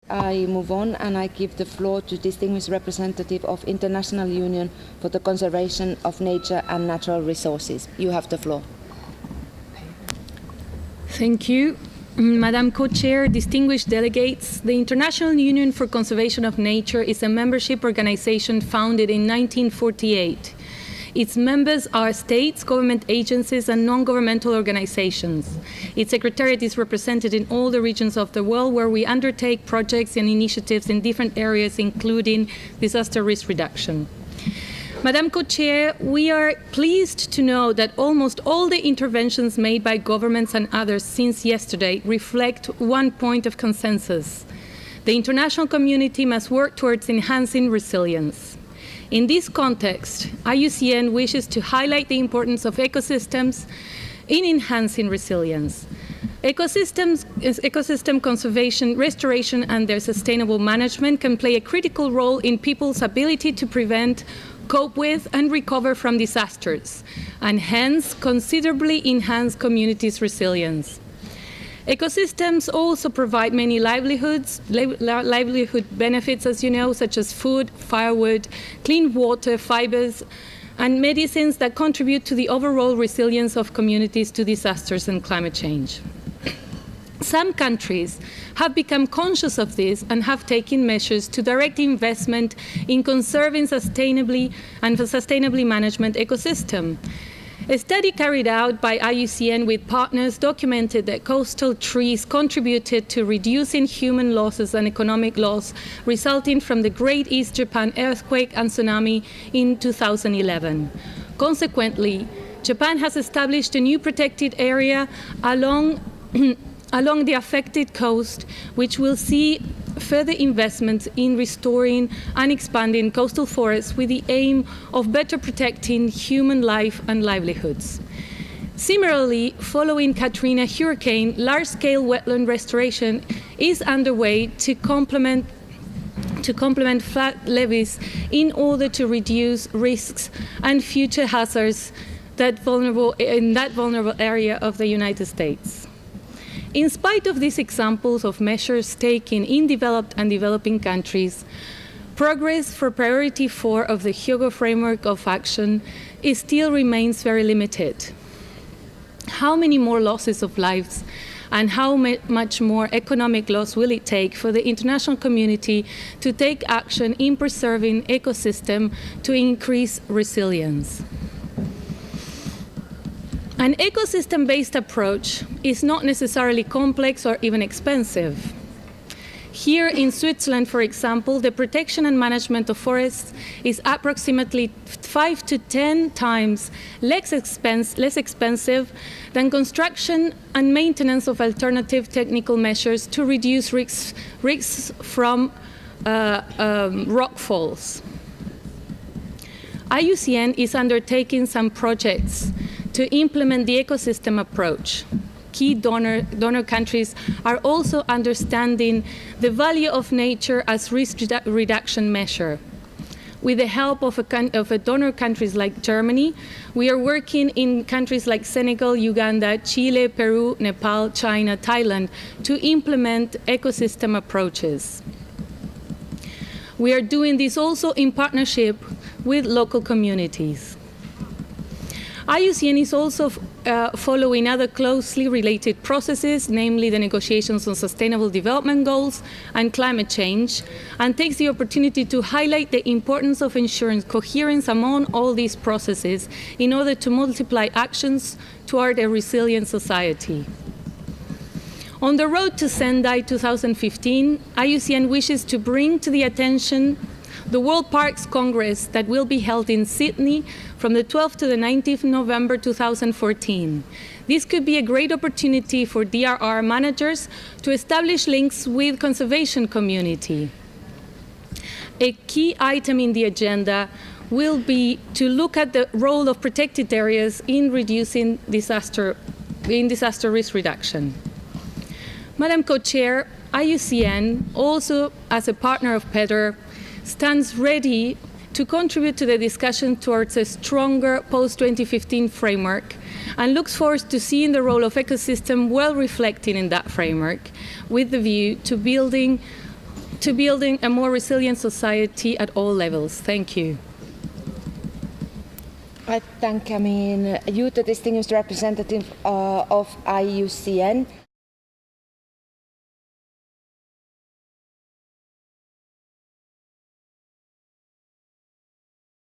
I move on and I give the floor to distinguished representative of International Union for the Conservation of Nature and Natural Resources. You have the floor. Thank you. Madam Co-Chair, distinguished delegates, the International Union for Conservation of Nature is a membership organization founded in 1948. Its members are states, government agencies, and non-governmental organizations. Its secretariat is represented in all the regions of the world where we undertake projects and initiatives in different areas, including disaster risk reduction. Madam Co-Chair, we are pleased to know that almost all the interventions made by governments and others since yesterday reflect one point of consensus. The international community must work towards enhancing resilience. In this context, IUCN wishes to highlight the importance of ecosystems in enhancing resilience. Ecosystem conservation, restoration, and their sustainable management can play a critical role in people's ability to prevent, cope with, and recover from disasters, and hence considerably enhance communities' resilience. Ecosystems also provide many livelihood benefits, as you know, such as food, firewood, clean water, fibers, and medicines that contribute to the overall resilience of communities to disasters and climate change. Some countries have become conscious of this and have taken measures to direct investment in conserving sustainably management ecosystem. A study carried out by IUCN with partners documented that coastal trees contributed to reducing human losses and economic loss resulting from the Great East Japan earthquake and tsunami in 2011. Consequently, Japan has established a new protected area along the affected coast, which will see further investments in restoring and expanding coastal forests with the aim of better protecting human life and livelihoods. Similarly, following Katrina hurricane, large-scale wetland restoration is underway to complement flood levees in order to reduce risks and future hazards in that vulnerable area of the United States. In spite of these examples of measures taken in developed and developing countries, progress for Priority 4 of the Hyogo Framework of Action still remains very limited. How many more losses of lives and how much more economic loss will it take for the international community to take action in preserving ecosystem to increase resilience? An ecosystem-based approach is not necessarily complex or even expensive. Here in Switzerland, for example, the protection and management of forests is approximately 5 to 10 times less expensive than construction and maintenance of alternative technical measures to reduce risks from rockfalls. IUCN is undertaking some projects to implement the ecosystem approach. Key donor countries are also understanding the value of nature as risk reduction measure. With the help of donor countries like Germany, we are working in countries like Senegal, Uganda, Chile, Peru, Nepal, China, Thailand to implement ecosystem approaches. We are doing this also in partnership with local communities. IUCN is also following other closely related processes, namely the negotiations on sustainable development goals and climate change, and takes the opportunity to highlight the importance of ensuring coherence among all these processes in order to multiply actions toward a resilient society. On the road to Sendai 2015, IUCN wishes to bring to the attention the World Parks Congress that will be held in Sydney from the 12th to the 19th of November 2014. This could be a great opportunity for DRR managers to establish links with conservation community. A key item in the agenda will be to look at the role of protected areas in reducing disaster risk reduction. Madam Co-Chair, IUCN, also as a partner of PEDR, stands ready to contribute to the discussion towards a stronger post-2015 framework and looks forward to seeing the role of ecosystem well reflected in that framework with the view to building to building a more resilient society at all levels. Thank you. I thank, you, the distinguished representative of IUCN.